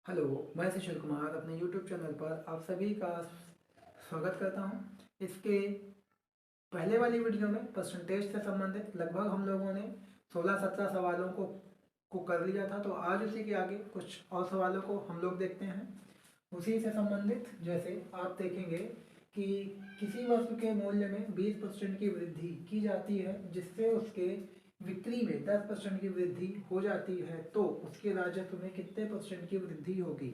Hello, मैं सुशील कुमार अपने YouTube channel पर आप सभी का स्वागत करता हूं। इसके पहले वाली वीडियो में परसेंटेज से संबंधित लगभग हम लोगों ने 16-17 सवालों को कर लिया था। तो आज उसी के आगे कुछ और सवालों को हम लोग देखते हैं। उसी से संबंधित जैसे आप देखेंगे कि किसी वस्तु के मूल्य में 20% की वृद्धि की जाती है जिससे उसके बिक्री में 10% की वृद्धि हो जाती है, तो उसके राजस्व में कितने परसेंट की वृद्धि होगी।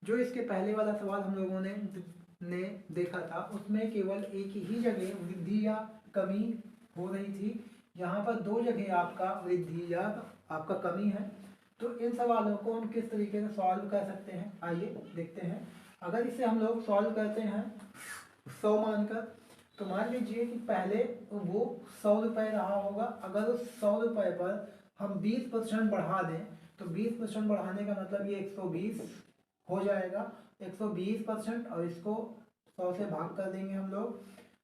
जो इसके पहले वाला सवाल हम लोगों ने देखा था उसमें केवल एक ही जगह वृद्धि या कमी हो रही थी। यहाँ पर दो जगह आपका वृद्धि या आपका कमी है। तो इन सवालों को हम किस तरीके से सॉल्व कर सकते हैं, आइए देखते हैं। अगर इसे हम लोग सॉल्व करते हैं 100 मानकर, तो मान लीजिए कि पहले वो 100 रुपये रहा होगा। अगर उस 100 रुपये पर हम 20% बढ़ा दें तो 20% बढ़ाने का मतलब ये 120 हो जाएगा। 120% और इसको 100 से भाग कर देंगे हम लोग।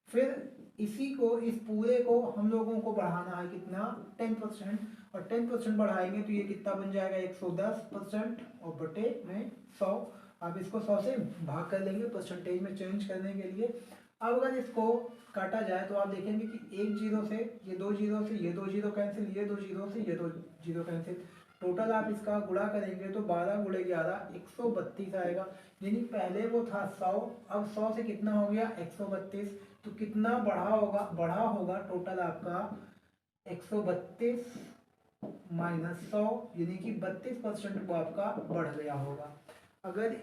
फिर इसी को, इस पूरे को हम लोगों को बढ़ाना है कितना, 10%। और 10% बढ़ाएंगे तो ये कितना बन जाएगा, 110% और बटे में 100। अब इसको 100 से भाग कर लेंगे परसेंटेज में चेंज करने के लिए। अब अगर इसको काटा जाए तो आप देखेंगे कि एक जीरो से ये दो जीरो से ये दो जीरो कैंसिल, ये दो जीरो से ये दो जीरो कैंसिल। टोटल आप इसका गुणा करेंगे तो 12 गुणे 11 132 आएगा। यानी पहले वो था 100, अब 100 से कितना हो गया 132। तो कितना बढ़ा होगा टोटल आपका 132 माइनस 100, यानी कि 32% वो आपका बढ़ गया होगा। अगर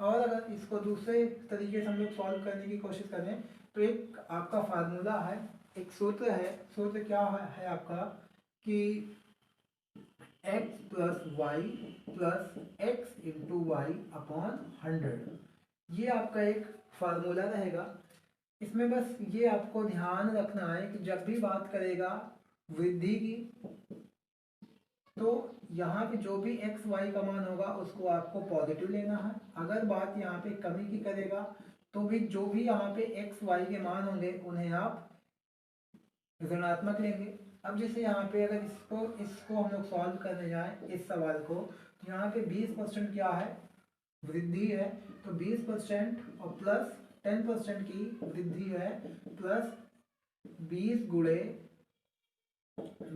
और अगर इसको दूसरे तरीके से हम लोग सॉल्व करने की कोशिश करें तो एक आपका फार्मूला है, एक सूत्र है। सूत्र क्या है आपका कि x plus y plus x into y upon 100। ये आपका एक फार्मूला रहेगा। इसमें बस ये आपको ध्यान रखना है कि जब भी बात करेगा वृद्धि की, तो यहाँ पे जो भी एक्स वाई का मान होगा उसको आपको पॉजिटिव लेना है। अगर बात यहाँ पे कमी की करेगा तो भी जो भी यहाँ पे एक्स वाई के मान होंगे उन्हें आप ऋणात्मक लेंगे। अब जैसे यहाँ पे अगर इसको इसको हम लोग सॉल्व करने जाएं इस सवाल को, तो यहाँ पे 20% क्या है, वृद्धि है। तो 20% और प्लस 10% की वृद्धि है, प्लस 20 गुणे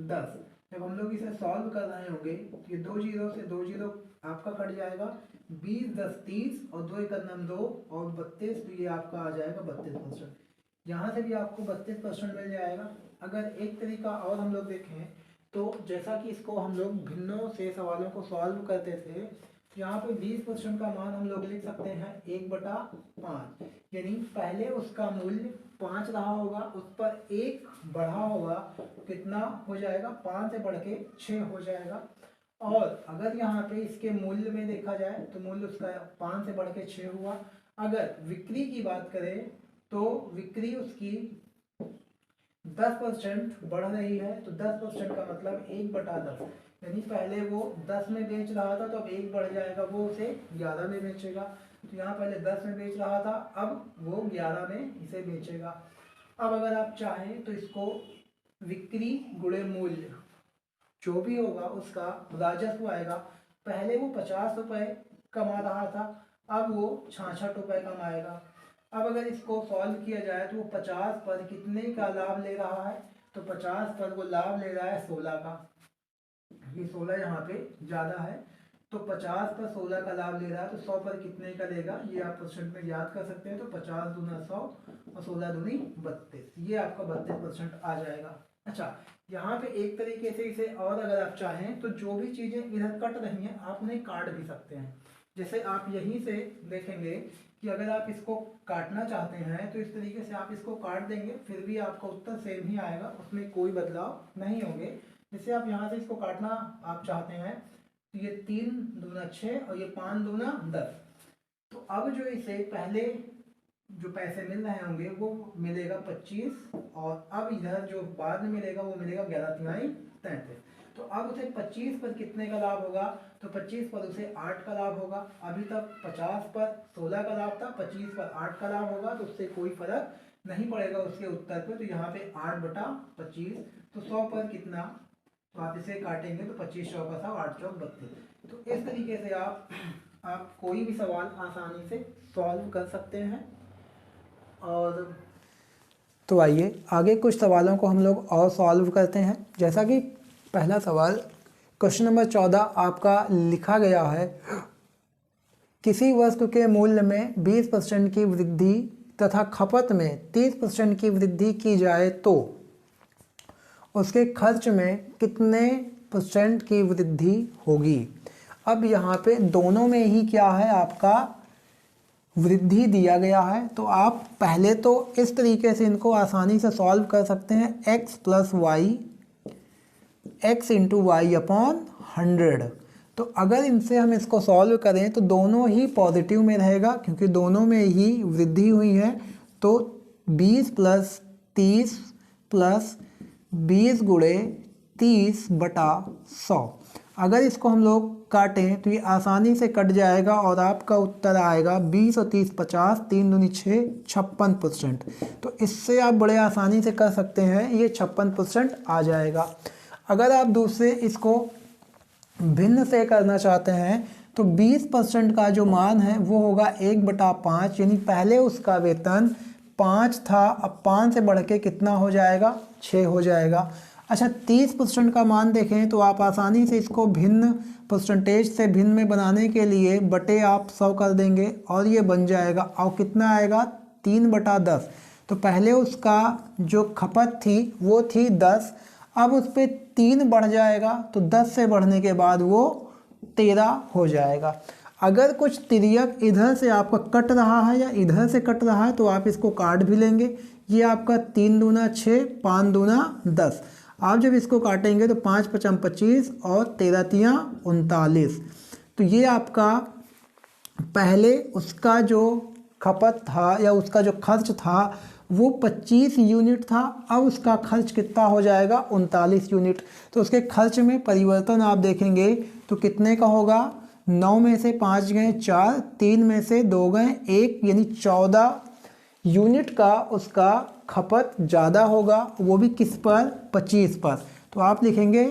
10। जब हम लोग इसे सॉल्व कर रहे होंगे तो ये दो जीरो से दो जीरो आपका कट जाएगा। 20 10 30 और दो एक नम 2 और 32, तो ये आपका आ जाएगा 32%। यहाँ से भी आपको 32% मिल जाएगा। अगर एक तरीका और हम लोग देखें तो जैसा कि इसको हम लोग भिन्नों से सवालों को सॉल्व करते थे, तो यहाँ पे 20% का मान हम लोग लिख सकते हैं 1/5। यानी पहले उसका मूल्य 5 रहा होगा, उस पर 1 बढ़ा होगा, कितना हो जाएगा, 5 से बढ़ के 6 हो जाएगा। और अगर यहाँ पे इसके मूल्य में देखा जाए तो मूल्य उसका 5 से बढ़ के 6 हुआ। अगर बिक्री की बात करें तो बिक्री उसकी 10% बढ़ रही है। तो 10% का मतलब 1/10, यानी पहले वो 10 में बेच रहा था तो अब 1 बढ़ जाएगा, वो उसे 11 में बेचेगा। तो यहाँ पहले 10 में बेच रहा था, अब वो 11 में इसे बेचेगा। अब अगर आप चाहें तो इसको बिक्री गुणे मूल्य जो भी होगा उसका राजस्व आएगा। पहले वो 50 रुपये कमा रहा था, अब वो 66 रुपये कमाएगा। अब अगर इसको सॉल्व किया जाए तो वो 50 पर कितने का लाभ ले रहा है, तो 50 पर वो लाभ ले रहा है 16 का। ये 16 यहाँ पे ज़्यादा है, तो 50 पर 16 का लाभ ले रहा है, तो 100 पर कितने का लेगा ये आप परसेंट में याद कर सकते हैं। तो 50 दूना 100 और 16 दूनी 32, ये आपका 32% आ जाएगा। अच्छा, यहाँ पे एक तरीके से इसे और अगर आप चाहें तो जो भी चीज़ें इधर कट रही हैं आप उन्हें काट भी सकते हैं। जैसे आप यहीं से देखेंगे कि अगर आप इसको काटना चाहते हैं तो इस तरीके से आप इसको काट देंगे, फिर भी आपका उत्तर सेम ही आएगा, उसमें कोई बदलाव नहीं होंगे। जैसे आप यहाँ से इसको काटना आप चाहते हैं तो ये 3 दूना 6 और ये 5 दूना 10। तो अब जो इसे पहले जो पैसे मिल रहे होंगे वो मिलेगा 25, और अब इधर जो बाद में मिलेगा वो मिलेगा 11 तिहाई 33। तो अब उसे 25 पर कितने का लाभ होगा, तो 25 पर उसे 8 का लाभ होगा। अभी तक 50 पर 16 का लाभ था, 25 पर 8 का लाभ होगा, तो उससे कोई फर्क नहीं पड़ेगा उसके उत्तर पे। तो यहाँ पे 8/25, तो 100 पर कितना, तो आप इसे काटेंगे तो 25 चौका 100, 8 चौक 32। तो इस तरीके से आप आप कोई भी सवाल आसानी से सॉल्व कर सकते हैं। और तो आइए आगे कुछ सवालों को हम लोग और सॉल्व करते हैं। जैसा कि पहला सवाल क्वेश्चन नंबर 14 आपका लिखा गया है, किसी वस्तु के मूल्य में 20% की वृद्धि तथा खपत में 30% की वृद्धि की जाए तो उसके खर्च में कितने % की वृद्धि होगी। अब यहाँ पे दोनों में ही क्या है, आपका वृद्धि दिया गया है। तो आप पहले तो इस तरीके से इनको आसानी से सॉल्व कर सकते हैं, x + y x × y upon 100। तो अगर इनसे हम इसको सॉल्व करें तो दोनों ही पॉजिटिव में रहेगा, क्योंकि दोनों में ही वृद्धि हुई है। तो 20 + 30 + 20 × 30/100। अगर इसको हम लोग काटें तो ये आसानी से कट जाएगा और आपका उत्तर आएगा 20 और 30 50, 3 दूनी 6, 56%। तो इससे आप बड़े आसानी से कर सकते हैं, ये 56% आ जाएगा। अगर आप दूसरे इसको भिन्न से करना चाहते हैं तो 20% का जो मान है वो होगा 1/5, यानी पहले उसका वेतन 5 था, अब 5 से बढ़ के कितना हो जाएगा, 6 हो जाएगा। अच्छा, 30% का मान देखें तो आप आसानी से इसको भिन्न परसेंटेज से भिन्न में बनाने के लिए बटे आप 100 कर देंगे और ये बन जाएगा। और कितना आएगा, 3/10। तो पहले उसका जो खपत थी वो थी 10, अब उस पर 3 बढ़ जाएगा, तो 10 से बढ़ने के बाद वो 13 हो जाएगा। अगर कुछ तिर्यक इधर से आपका कट रहा है या इधर से कट रहा है तो आप इसको काट भी लेंगे। ये आपका 3 दूना 6, 5 दूना 10। आप जब इसको काटेंगे तो 5 × 5 = 25 और 13 × 3 = 39। तो ये आपका पहले उसका जो खपत था या उसका जो खर्च था वो 25 यूनिट था, अब उसका खर्च कितना हो जाएगा, 39 यूनिट। तो उसके खर्च में परिवर्तन आप देखेंगे तो कितने का होगा, 9 में से 5 गए 4, 3 में से 2 गए 1, यानी 14 यूनिट का उसका खपत ज़्यादा होगा, वो भी किस पर, 25 पर। तो आप लिखेंगे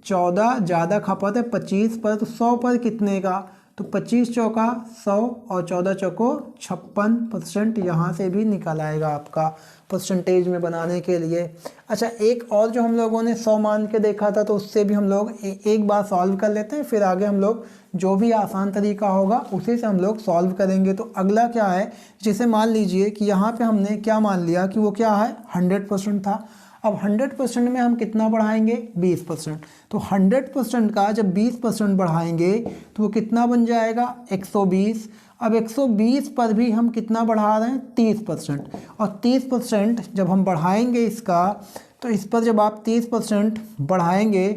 14 ज़्यादा खपत है 25 पर, तो 100 पर कितने का, तो 25 चौका 100 और 14 चौको 56%। यहाँ से भी निकल आएगा आपका परसेंटेज में बनाने के लिए। अच्छा, एक और जो हम लोगों ने 100 मान के देखा था, तो उससे भी हम लोग एक बार सॉल्व कर लेते हैं, फिर आगे हम लोग जो भी आसान तरीका होगा उसी से हम लोग सॉल्व करेंगे। तो अगला क्या है, जैसे मान लीजिए कि यहाँ पे हमने क्या मान लिया कि वो क्या है, 100% था। अब 100% में हम कितना बढ़ाएंगे, 20%। तो 100% का जब 20% बढ़ाएंगे तो वो कितना बन जाएगा, 120। अब 120 पर भी हम कितना बढ़ा रहे हैं, 30%। और 30% जब हम बढ़ाएंगे इसका, तो इस पर जब आप 30% बढ़ाएंगे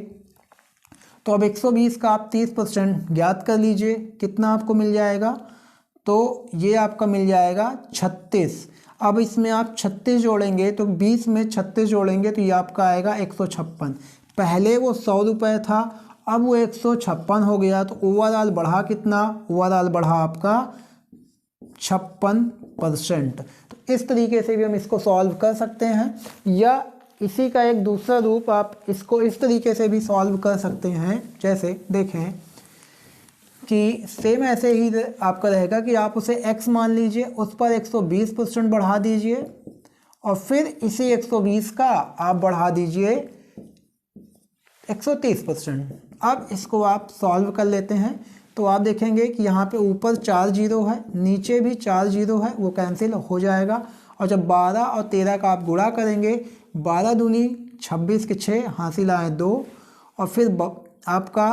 तो अब 120 का आप 30% ज्ञात कर लीजिए, कितना आपको मिल जाएगा, तो ये आपका मिल जाएगा 36। अब इसमें आप 36 जोड़ेंगे तो 20 में 36 जोड़ेंगे तो ये आपका आएगा 156। पहले वो 100 रुपये था, अब वो 156 हो गया। तो ओवरऑल बढ़ा कितना, ओवरऑल बढ़ा आपका 56%। तो इस तरीके से भी हम इसको सॉल्व कर सकते हैं, या इसी का एक दूसरा रूप आप इसको इस तरीके से भी सॉल्व कर सकते हैं। जैसे देखें कि सेम ऐसे ही आपका रहेगा कि आप उसे x मान लीजिए, उस पर 120% बढ़ा दीजिए और फिर इसी 120 का आप बढ़ा दीजिए 130%। अब इसको आप सॉल्व कर लेते हैं तो आप देखेंगे कि यहाँ पे ऊपर 4 जीरो है, नीचे भी 4 जीरो है, वो कैंसिल हो जाएगा। और जब 12 और 13 का आप गुणा करेंगे, 12 दूनी 26 के 6 हासिल आए 2, और फिर आपका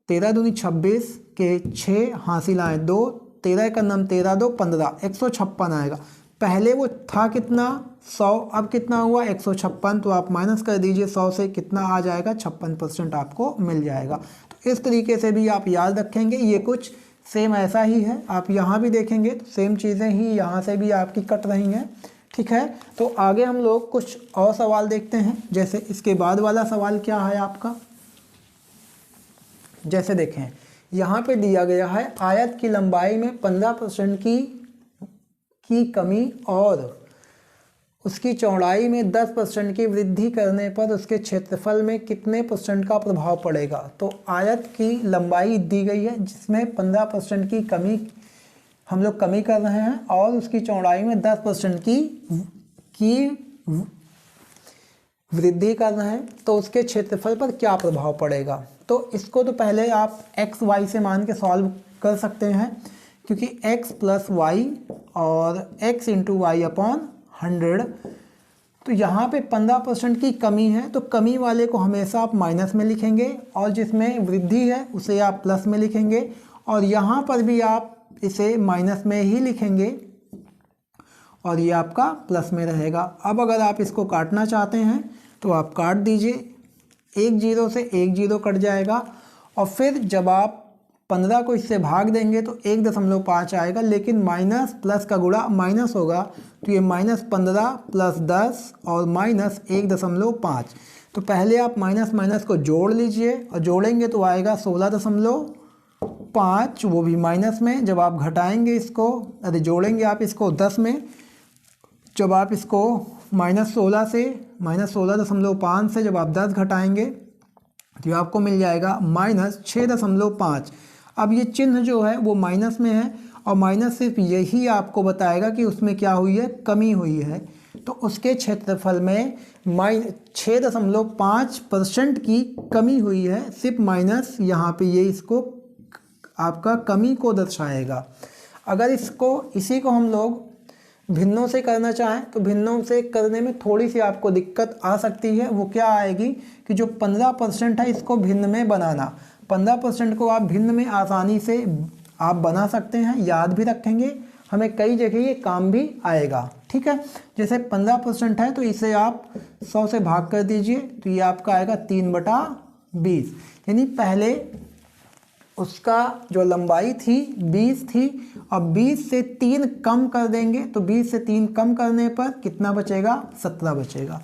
13 दूनी 26 के 6 हासिल आए 2, 13 का नम 13 2 15, 156 आएगा। पहले वो था कितना, 100, अब कितना हुआ 156। तो आप माइनस कर दीजिए 100 से, कितना आ जाएगा, 56% आपको मिल जाएगा। तो इस तरीके से भी आप याद रखेंगे, ये कुछ सेम ऐसा ही है। आप यहाँ भी देखेंगे तो सेम चीज़ें ही यहाँ से भी आपकी कट रही हैं, ठीक है। तो आगे हम लोग कुछ और सवाल देखते हैं। जैसे इसके बाद वाला सवाल क्या है आपका, जैसे देखें यहाँ पे दिया गया है, आयत की लंबाई में 15% की कमी और उसकी चौड़ाई में 10% की वृद्धि करने पर उसके क्षेत्रफल में कितने % का प्रभाव पड़ेगा। तो आयत की लंबाई दी गई है जिसमें 15% की हम लोग कमी कर रहे हैं और उसकी चौड़ाई में 10% की वृद्धि कर रहे हैं, तो उसके क्षेत्रफल पर क्या प्रभाव पड़ेगा। तो इसको तो पहले आप x y से मान के सॉल्व कर सकते हैं, क्योंकि x प्लस वाई और x इंटू वाई अपॉन 100। तो यहाँ पे 15% की कमी है, तो कमी वाले को हमेशा आप माइनस में लिखेंगे और जिसमें वृद्धि है उसे आप प्लस में लिखेंगे, और यहाँ पर भी आप इसे माइनस में ही लिखेंगे और ये आपका प्लस में रहेगा। अब अगर आप इसको काटना चाहते हैं तो आप काट दीजिए, 1 0 से 1 0 कट जाएगा, और फिर जब आप 15 को इससे भाग देंगे तो 1.5 आएगा, लेकिन माइनस प्लस का गुणा माइनस होगा, तो ये -15 प्लस 10 और माइनस 1.5। तो पहले आप माइनस माइनस को जोड़ लीजिए और जोड़ेंगे तो आएगा 16.5, वो भी माइनस में। जब आप घटाएंगे इसको, अरे जोड़ेंगे आप इसको 10 में, जब आप इसको -16 से -16.5 से जब आप 10 घटाएंगे तो आपको मिल जाएगा -6.5। अब ये चिन्ह जो है वो माइनस में है, और माइनस सिर्फ यही आपको बताएगा कि उसमें क्या हुई है, कमी हुई है। तो उसके क्षेत्रफल में 6.5% की कमी हुई है, सिर्फ माइनस यहाँ पे ये इसको आपका कमी को दर्शाएगा। अगर इसी को हम लोग भिन्नों से करना चाहें तो भिन्नों से करने में थोड़ी सी आपको दिक्कत आ सकती है। वो क्या आएगी कि जो 15% है इसको भिन्न में बनाना, 15% को आप भिन्न में आसानी से आप बना सकते हैं, याद भी रखेंगे, हमें कई जगह ये काम भी आएगा। ठीक है, जैसे 15% है तो इसे आप 100 से भाग कर दीजिए, तो ये आपका आएगा 3/20। यानी पहले उसका जो लंबाई थी 20 थी, अब 20 से 3 कम कर देंगे, तो 20 से 3 कम करने पर कितना बचेगा, 17 बचेगा।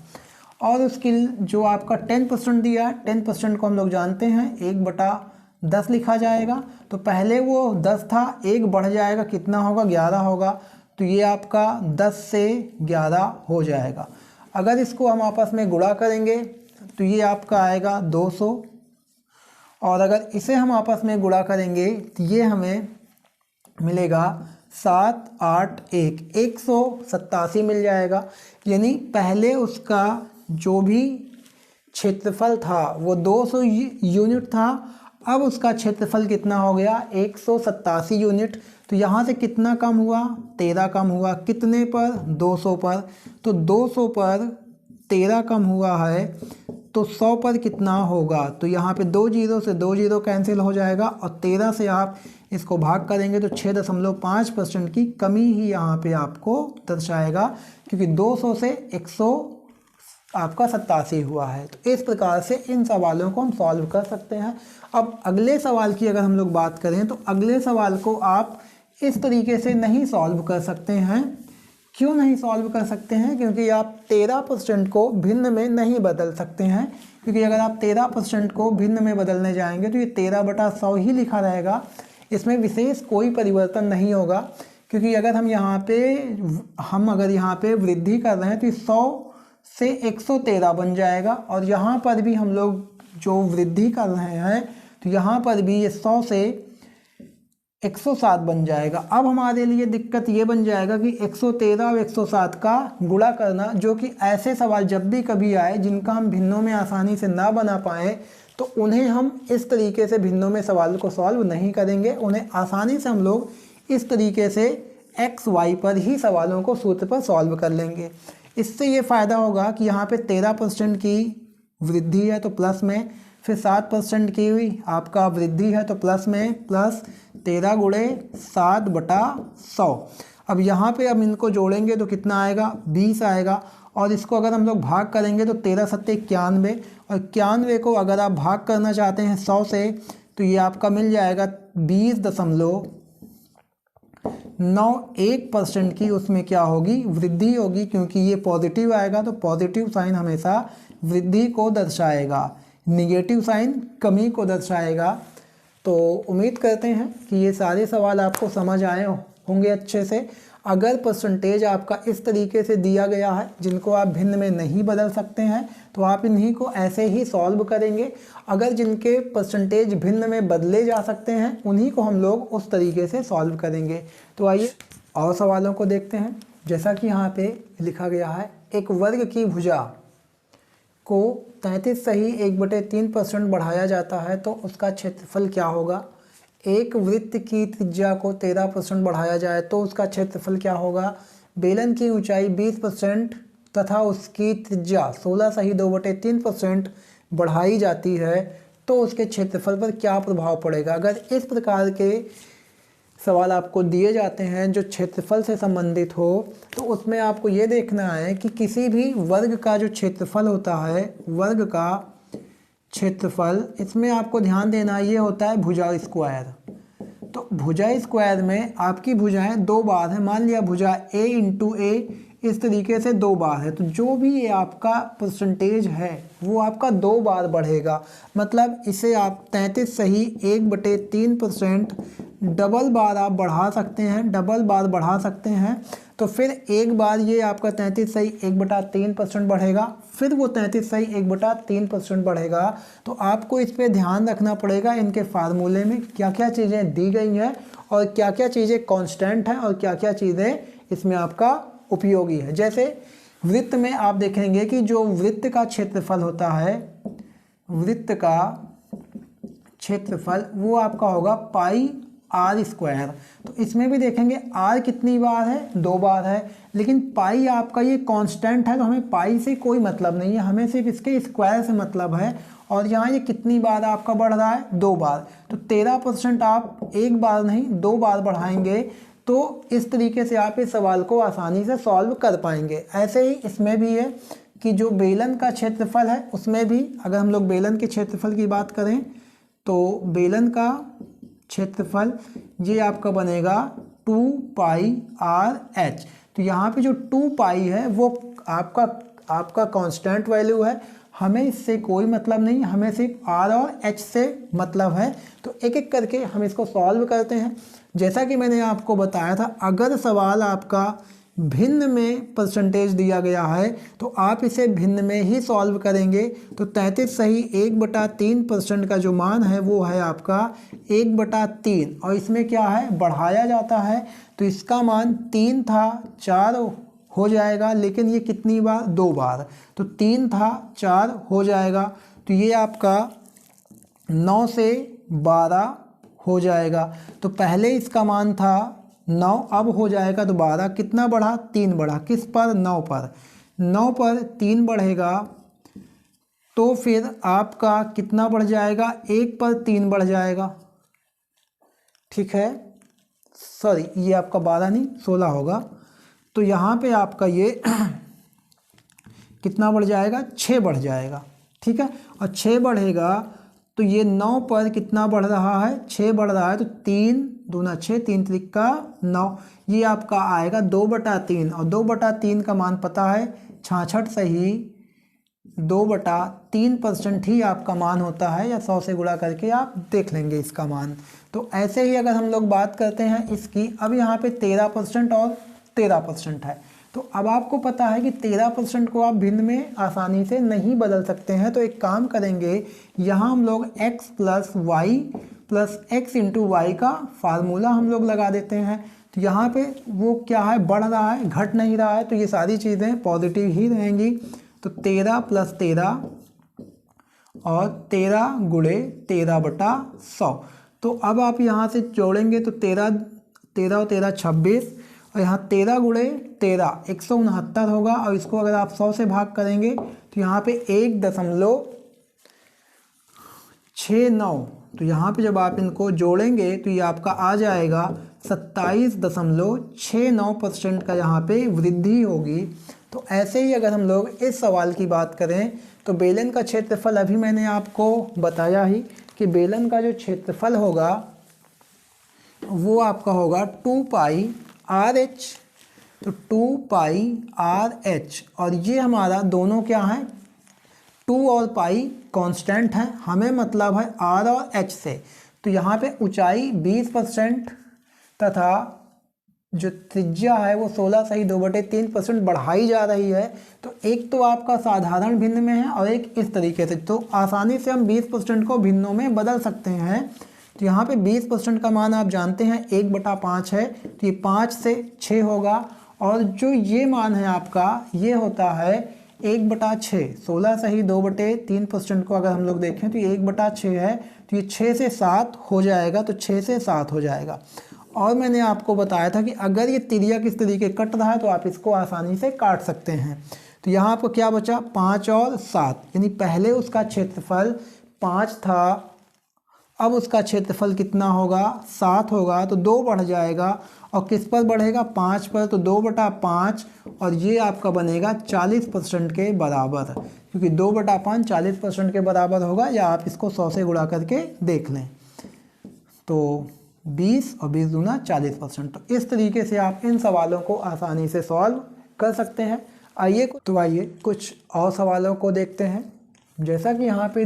और उसकी जो आपका 10% दिया है, 10% को हम लोग जानते हैं 1/10 लिखा जाएगा। तो पहले वो 10 था, 1 बढ़ जाएगा, कितना होगा, 11 होगा, तो ये आपका 10 से 11 हो जाएगा। अगर इसको हम आपस में गुणा करेंगे तो ये आपका आएगा 200, और अगर इसे हम आपस में गुणा करेंगे तो ये हमें मिलेगा 7 8 1 187 मिल जाएगा। यानी पहले उसका जो भी क्षेत्रफल था वो 200 यूनिट था, अब उसका क्षेत्रफल कितना हो गया, 187 यूनिट। तो यहाँ से कितना कम हुआ, 13 कम हुआ, कितने पर, 200 पर। तो 200 पर 13 कम हुआ है, तो 100 पर कितना होगा, तो यहाँ पे 2 0 से 2 0 कैंसिल हो जाएगा, और 13 से आप इसको भाग करेंगे तो 6.5% की कमी ही यहाँ पे आपको दर्शाएगा, क्योंकि 200 से 100 आपका 87 हुआ है। तो इस प्रकार से इन सवालों को हम सॉल्व कर सकते हैं। अब अगले सवाल की अगर हम लोग बात करें तो अगले सवाल को आप इस तरीके से नहीं सॉल्व कर सकते हैं। क्यों नहीं सॉल्व कर सकते हैं, क्योंकि आप 13% को भिन्न में नहीं बदल सकते हैं, क्योंकि अगर आप 13% को भिन्न में बदलने जाएंगे तो ये 13/100 ही लिखा रहेगा, इसमें विशेष कोई परिवर्तन नहीं होगा। क्योंकि अगर हम यहाँ पे वृद्धि कर रहे हैं तो 100 से 113 बन जाएगा, और यहाँ पर भी हम लोग जो वृद्धि कर रहे हैं तो यहाँ पर भी ये 100 से 107 बन जाएगा। अब हमारे लिए दिक्कत ये बन जाएगा कि 113 और 107 का गुणा करना, जो कि ऐसे सवाल जब भी कभी आए जिनका हम भिन्नों में आसानी से ना बना पाए तो उन्हें हम इस तरीके से भिन्नों में सवाल को सॉल्व नहीं करेंगे। उन्हें आसानी से हम लोग इस तरीके से एक्स वाई पर ही सवालों को सूत्र पर सॉल्व कर लेंगे। इससे ये फ़ायदा होगा कि यहाँ पे 13% की वृद्धि है तो प्लस में, फिर 7% की हुई आपका वृद्धि है तो प्लस में, प्लस 13 गुणे 7/100। अब यहाँ पे हम इनको जोड़ेंगे तो कितना आएगा, 20 आएगा, और इसको अगर हम लोग भाग करेंगे तो 13 7 91, और 91 को अगर आप भाग करना चाहते हैं 100 से तो ये आपका मिल जाएगा 20.91% की उसमें क्या होगी, वृद्धि होगी, क्योंकि ये पॉजिटिव आएगा तो पॉजिटिव साइन हमेशा वृद्धि को दर्शाएगा, निगेटिव साइन कमी को दर्शाएगा। तो उम्मीद करते हैं कि ये सारे सवाल आपको समझ आए होंगे अच्छे से। अगर परसेंटेज आपका इस तरीके से दिया गया है जिनको आप भिन्न में नहीं बदल सकते हैं तो आप इन्हीं को ऐसे ही सॉल्व करेंगे। अगर जिनके परसेंटेज भिन्न में बदले जा सकते हैं उन्हीं को हम लोग उस तरीके से सॉल्व करेंगे। तो आइए और सवालों को देखते हैं। जैसा कि यहाँ पे लिखा गया है, एक वर्ग की भुजा को 33 सही 1/3% बढ़ाया जाता है तो उसका क्षेत्रफल क्या होगा। एक वृत्त की त्रिज्या को 13% बढ़ाया जाए तो उसका क्षेत्रफल क्या होगा। बेलन की ऊंचाई 20% तथा उसकी त्रिज्या 16 सही 2/3% बढ़ाई जाती है तो उसके क्षेत्रफल पर क्या प्रभाव पड़ेगा। अगर इस प्रकार के सवाल आपको दिए जाते हैं जो क्षेत्रफल से संबंधित हो तो उसमें आपको ये देखना है कि किसी भी वर्ग का जो क्षेत्रफल होता है, वर्ग का क्षेत्रफल, इसमें आपको ध्यान देना ये होता है भुजा स्क्वायर। तो भुजा स्क्वायर में आपकी भुजाएं दो बार है। मान लिया भुजा a इंटू ए इस तरीके से दो बार है तो जो भी ये आपका परसेंटेज है वो आपका दो बार बढ़ेगा। मतलब इसे आप 33 सही 1/3% डबल बार आप बढ़ा सकते हैं, डबल बार बढ़ा सकते हैं। तो फिर एक बार ये आपका 33 सही 1/3% बढ़ेगा, फिर वो 33 सही 1/3% बढ़ेगा। तो आपको इस पर ध्यान रखना पड़ेगा इनके फार्मूले में क्या क्या चीज़ें दी गई हैं और क्या क्या चीज़ें कांस्टेंट हैं और क्या क्या चीज़ें इसमें आपका उपयोगी है। जैसे वृत्त में आप देखेंगे कि जो वृत्त का क्षेत्रफल होता है, वृत्त का क्षेत्रफल वो आपका होगा पाई आर स्क्वायर। तो इसमें भी देखेंगे आर कितनी बार है, दो बार है, लेकिन पाई आपका ये कांस्टेंट है तो हमें पाई से कोई मतलब नहीं है, हमें सिर्फ इसके स्क्वायर से मतलब है। और यहाँ ये कितनी बार आपका बढ़ रहा है, दो बार। तो 13% आप एक बार नहीं दो बार बढ़ाएंगे तो इस तरीके से आप इस सवाल को आसानी से सॉल्व कर पाएंगे। ऐसे ही इसमें भी है कि जो बेलन का क्षेत्रफल है उसमें भी अगर हम लोग बेलन के क्षेत्रफल की बात करें तो बेलन का क्षेत्रफल ये आपका बनेगा 2 पाई आर एच। तो यहाँ पे जो 2 पाई है वो आपका कांस्टेंट वैल्यू है, हमें इससे कोई मतलब नहीं, हमें सिर्फ आर और एच से मतलब है। तो एक एक करके हम इसको सॉल्व करते हैं। जैसा कि मैंने आपको बताया था, अगर सवाल आपका भिन्न में परसेंटेज दिया गया है तो आप इसे भिन्न में ही सॉल्व करेंगे। तो 33 सही 1/3% का जो मान है वो है आपका 1/3 और इसमें क्या है बढ़ाया जाता है तो इसका मान 3 था 4 हो जाएगा, लेकिन ये कितनी बार, दो बार। तो 3 था 4 हो जाएगा तो ये आपका 9 से 12 हो जाएगा। तो पहले इसका मान था 9, अब हो जाएगा तो 12। कितना बढ़ा, 3 बढ़ा। किस पर, 9 पर। 9 पर 3 बढ़ेगा तो फिर आपका कितना बढ़ जाएगा, 1 पर 3 बढ़ जाएगा। ठीक है, सॉरी ये आपका 12 नहीं 16 होगा। तो यहाँ पे आपका ये कितना बढ़ जाएगा, 6 बढ़ जाएगा। ठीक है, और 6 बढ़ेगा तो ये 9 पर कितना बढ़ रहा है, 6 बढ़ रहा है तो 3 दूना 6 3 त्रिका 9, ये आपका आएगा 2/3। और 2/3 का मान पता है 66 सही 2/3% ही आपका मान होता है, या 100 से गुणा करके आप देख लेंगे इसका मान। तो ऐसे ही अगर हम लोग बात करते हैं इसकी, अब यहाँ पे 13% और 13% है। तो अब आपको पता है कि 13% को आप भिन्न में आसानी से नहीं बदल सकते हैं। तो एक काम करेंगे, यहाँ हम लोग x plus y plus x into y का फार्मूला हम लोग लगा देते हैं। तो यहाँ पे वो क्या है, बढ़ रहा है, घट नहीं रहा है, तो ये सारी चीज़ें पॉजिटिव ही रहेंगी। तो 13 प्लस 13 और 13 गुणे 13/100। तो अब आप यहाँ से जोड़ेंगे तो 13 और 13 26, और यहाँ 13 गुणे 13 169 होगा। और इसको अगर आप 100 से भाग करेंगे तो यहाँ पे 1.69। तो यहाँ पे जब आप इनको जोड़ेंगे तो ये आपका आ जाएगा 27.69% का यहाँ पे वृद्धि होगी। तो ऐसे ही अगर हम लोग इस सवाल की बात करें तो बेलन का क्षेत्रफल, अभी मैंने आपको बताया ही कि बेलन का जो क्षेत्रफल होगा वो आपका होगा 2 पाई आर एच। तो 2 पाई आर एच, और ये हमारा दोनों क्या है, 2 और पाई कांस्टेंट है, हमें मतलब है आर और एच से। तो यहाँ पे ऊंचाई 20% तथा जो त्रिज्या है वो 16√2/3% बढ़ाई जा रही है। तो एक तो आपका साधारण भिन्न में है और एक इस तरीके से, तो आसानी से हम 20% को भिन्नों में बदल सकते हैं। तो यहाँ पे 20% का मान आप जानते हैं 1/5 है, तो ये 5 से 6 होगा। और जो ये मान है आपका ये होता है 1/6। 16√2/3% को अगर हम लोग देखें तो ये 1/6 है, तो ये 6 से 7 हो जाएगा, तो 6 से 7 हो जाएगा। और मैंने आपको बताया था कि अगर ये तिर्यक किस तरीके कट रहा है तो आप इसको आसानी से काट सकते हैं। तो यहाँ आपको क्या बचा, 5 और 7, यानी पहले उसका क्षेत्रफल 5 था, अब उसका क्षेत्रफल कितना होगा, 7 होगा, तो 2 बढ़ जाएगा। और किस पर बढ़ेगा, 5 पर, तो 2/5, और ये आपका बनेगा 40% के बराबर, क्योंकि 2/5 40% के बराबर होगा, या आप इसको 100 से गुणा करके देख लें। तो 20 और 20 दूना 40%। तो इस तरीके से आप इन सवालों को आसानी से सॉल्व कर सकते हैं। आइए कुछ और सवालों को देखते हैं। जैसा कि यहाँ पे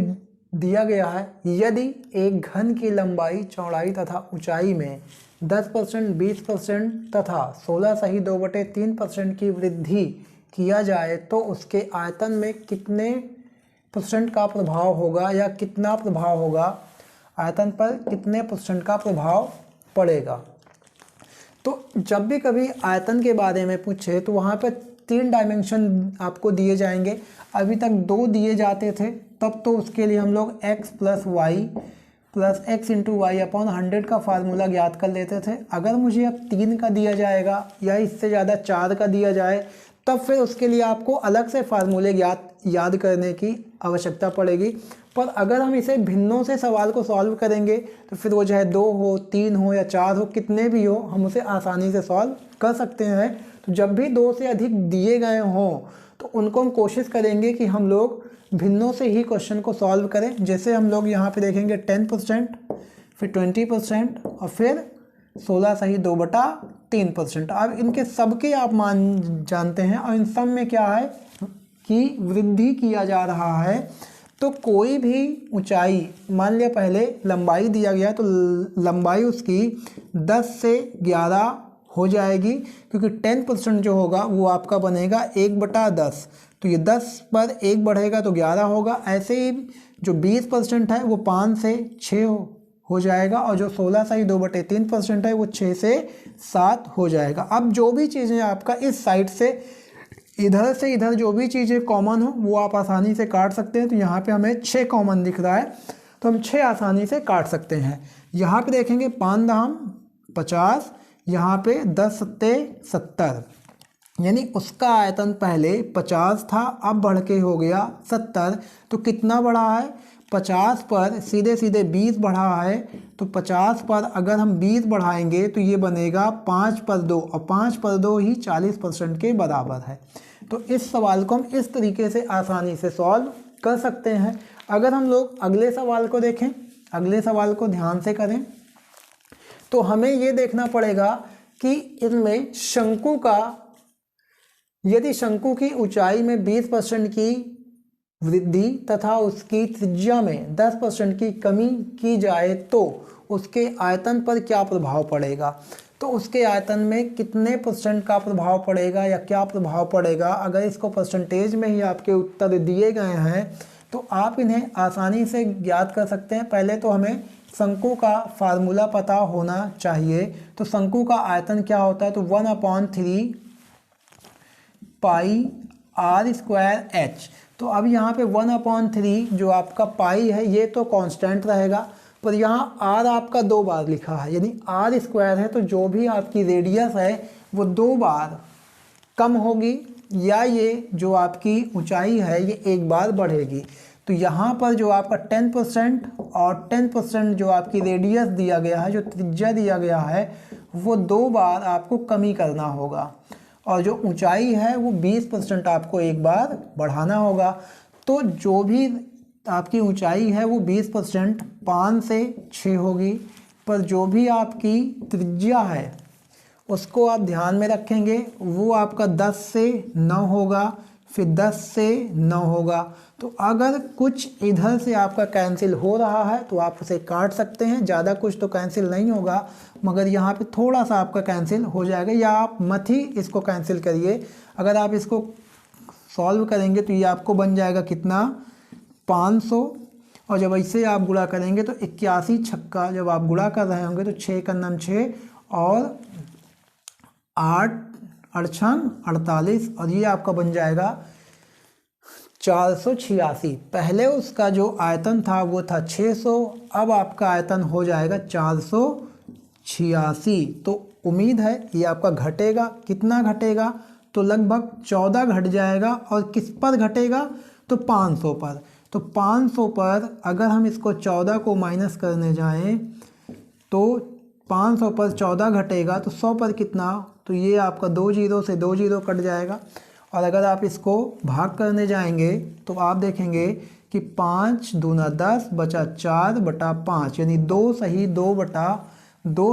दिया गया है, यदि एक घन की लंबाई, चौड़ाई तथा ऊंचाई में 10%, 20% तथा 16√2/3% की वृद्धि किया जाए तो उसके आयतन में कितने % का प्रभाव होगा, या कितना प्रभाव होगा, आयतन पर कितने % का प्रभाव पड़ेगा। तो जब भी कभी आयतन के बारे में पूछे तो वहाँ पर 3 डायमेंशन आपको दिए जाएंगे। अभी तक 2 दिए जाते थे, तब तो उसके लिए हम लोग x + y + x × y/100 का फार्मूला ज्ञात कर लेते थे। अगर मुझे अब 3 का दिया जाएगा या इससे ज़्यादा 4 का दिया जाए, तब फिर उसके लिए आपको अलग से फार्मूले याद करने की आवश्यकता पड़ेगी। पर अगर हम इसे भिन्नों से सवाल को सॉल्व करेंगे तो फिर वो चाहे 2 हो, 3 हो या 4 हो, कितने भी हो, हम उसे आसानी से सॉल्व कर सकते हैं। तो जब भी 2 से अधिक दिए गए हों तो उनको हम कोशिश करेंगे कि हम लोग भिन्नों से ही क्वेश्चन को सॉल्व करें। जैसे हम लोग यहाँ पे देखेंगे 10%, फिर 20% और फिर 16√2/3%। अब इनके सबके आप मान जानते हैं, और इन सब में क्या है कि वृद्धि किया जा रहा है। तो कोई भी ऊंचाई, मान लिया पहले लंबाई दिया गया, तो लंबाई उसकी 10 से 11 हो जाएगी, क्योंकि 10% जो होगा वो आपका बनेगा 1/10। तो ये 10 पर 1 बढ़ेगा तो 11 होगा। ऐसे ही जो 20% है वो 5 से 6 हो जाएगा, और जो 16√2/3% है वो 6 से 7 हो जाएगा। अब जो भी चीज़ें आपका इस साइड से इधर जो भी चीज़ें कॉमन हो वो आप आसानी से काट सकते हैं। तो यहाँ पे हमें 6 कॉमन दिख रहा है, तो हम 6 आसानी से काट सकते हैं। यहाँ पे देखेंगे 5 दाम 50, यहाँ पे 10 सत्ते 70, यानी उसका आयतन पहले 50 था, अब बढ़ के हो गया 70। तो कितना बढ़ा है, 50 पर सीधे सीधे 20 बढ़ा है, तो 50 पर अगर हम 20 बढ़ाएंगे तो ये बनेगा 5 पर 2, और 5 पर 2 ही 40% के बराबर है। तो इस सवाल को हम इस तरीके से आसानी से सॉल्व कर सकते हैं। अगर हम लोग अगले सवाल को देखें, अगले सवाल को ध्यान से करें, तो हमें ये देखना पड़ेगा कि इनमें शंकु का, यदि शंकु की ऊंचाई में 20% की वृद्धि तथा उसकी त्रिज्या में 10% की कमी की जाए तो उसके आयतन पर क्या प्रभाव पड़ेगा। तो उसके आयतन में कितने % का प्रभाव पड़ेगा या क्या प्रभाव पड़ेगा, अगर इसको परसेंटेज में ही आपके उत्तर दिए गए हैं तो आप इन्हें आसानी से ज्ञात कर सकते हैं। पहले तो हमें शंकु का फार्मूला पता होना चाहिए। तो शंकु का आयतन क्या होता है, तो 1/3 πr²h। तो अब यहाँ पे 1/3 जो आपका पाई है ये तो कांस्टेंट रहेगा, पर यहाँ r आपका 2 बार लिखा है, यानी r² है, तो जो भी आपकी रेडियस है वो 2 बार कम होगी, या ये जो आपकी ऊंचाई है ये 1 बार बढ़ेगी। तो यहाँ पर जो आपका 10% और 10% जो आपकी रेडियस दिया गया है, जो त्रिज्या दिया गया है, वो 2 बार आपको कमी करना होगा, और जो ऊंचाई है वो 20% आपको 1 बार बढ़ाना होगा। तो जो भी आपकी ऊंचाई है वो 20% 5 से 6 होगी, पर जो भी आपकी त्रिज्या है उसको आप ध्यान में रखेंगे, वो आपका 10 से 9 होगा, फिर 10 से 9 होगा। तो अगर कुछ इधर से आपका कैंसिल हो रहा है तो आप उसे काट सकते हैं, ज़्यादा कुछ तो कैंसिल नहीं होगा, मगर यहाँ पे थोड़ा सा आपका कैंसिल हो जाएगा, या आप मत ही इसको कैंसिल करिए। अगर आप इसको सॉल्व करेंगे तो ये आपको बन जाएगा कितना, 500। और जब ऐसे आप गुणा करेंगे तो 81 छक्का जब आप गुणा कर रहे होंगे तो 6 का नाम 6 और 8 अड़छन 48, और ये आपका बन जाएगा 486। पहले उसका जो आयतन था वो था 600, अब आपका आयतन हो जाएगा 486। तो उम्मीद है ये आपका घटेगा। कितना घटेगा, तो लगभग 14 घट जाएगा। और किस पर घटेगा, तो 500 पर। तो 500 पर अगर हम इसको 14 को माइनस करने जाएं तो 500 पर 14 घटेगा तो 100 पर कितना, तो ये आपका 2 जीरो से 2 जीरो कट जाएगा। और अगर आप इसको भाग करने जाएंगे तो आप देखेंगे कि 5 दूना 10 बचा 4/5, यानी 2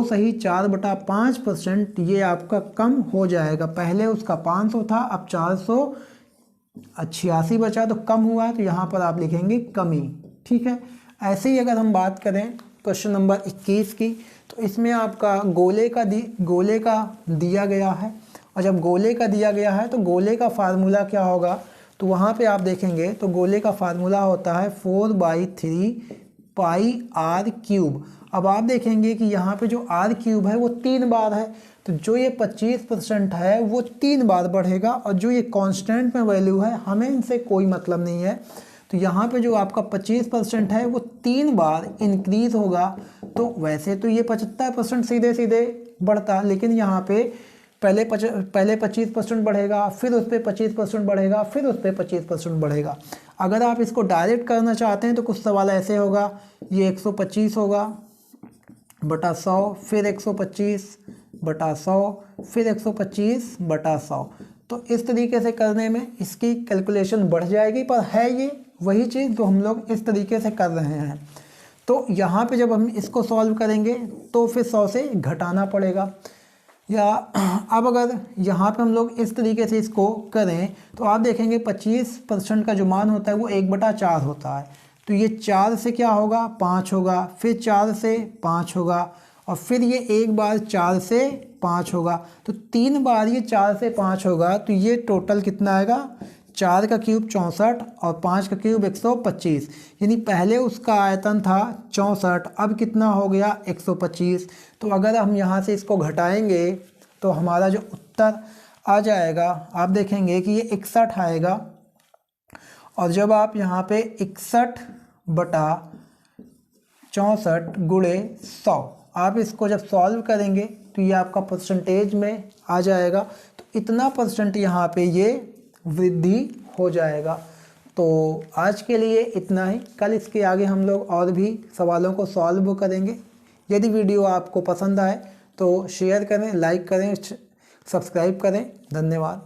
सही 4/5% ये आपका कम हो जाएगा। पहले उसका 500 था, अब 486 बचा तो कम हुआ, तो यहाँ पर आप लिखेंगे कमी। ठीक है। ऐसे ही अगर हम बात करें क्वेश्चन नंबर 21 की, तो इसमें आपका गोले का दिया गया है। और जब गोले का दिया गया है तो गोले का फार्मूला क्या होगा, तो वहाँ पे आप देखेंगे तो गोले का फार्मूला होता है 4/3 पाई आर क्यूब। अब आप देखेंगे कि यहाँ पे जो आर क्यूब है वो 3 बार है, तो जो ये 25% है वो 3 बार बढ़ेगा, और जो ये कांस्टेंट में वैल्यू है हमें इनसे कोई मतलब नहीं है। तो यहाँ पे जो आपका 25% है वो 3 बार इंक्रीज होगा। तो वैसे तो ये 75% सीधे सीधे बढ़ता, लेकिन यहाँ पे पहले 25% बढ़ेगा, फिर उस पर 25% बढ़ेगा, फिर उस पर 25% बढ़ेगा। अगर आप इसको डायरेक्ट करना चाहते हैं तो कुछ सवाल ऐसे होगा, ये 125 होगा बटा 100, फिर 125 बटा 100, फिर 125 बटा 100। तो इस तरीके से करने में इसकी कैलकुलेशन बढ़ जाएगी, पर है ये वही चीज़ जो हम लोग इस तरीके से कर रहे हैं। तो यहाँ पे जब हम इसको सॉल्व करेंगे तो फिर 100 से घटाना पड़ेगा। या अब अगर यहाँ पे हम लोग इस तरीके से इसको करें तो आप देखेंगे 25% का जो मान होता है वो 1/4 होता है। तो ये 4 से क्या होगा, 5 होगा, फिर 4 से 5 होगा, और फिर ये एक बार 4 से 5 होगा, तो 3 बार ये 4 से 5 होगा। तो ये टोटल कितना आएगा, 4 का क्यूब 64 और 5 का क्यूब 125, यानी पहले उसका आयतन था 64, अब कितना हो गया 125। तो अगर हम यहाँ से इसको घटाएंगे तो हमारा जो उत्तर आ जाएगा, आप देखेंगे कि ये 61 आएगा। और जब आप यहाँ पे 61/64 गुणे 100 आप इसको जब सॉल्व करेंगे तो ये आपका परसेंटेज में आ जाएगा। तो इतना % यहाँ पे ये वृद्धि हो जाएगा। तो आज के लिए इतना ही। कल इसके आगे हम लोग और भी सवालों को सॉल्व करेंगे। यदि वीडियो आपको पसंद आए तो शेयर करें, लाइक करें, सब्सक्राइब करें। धन्यवाद।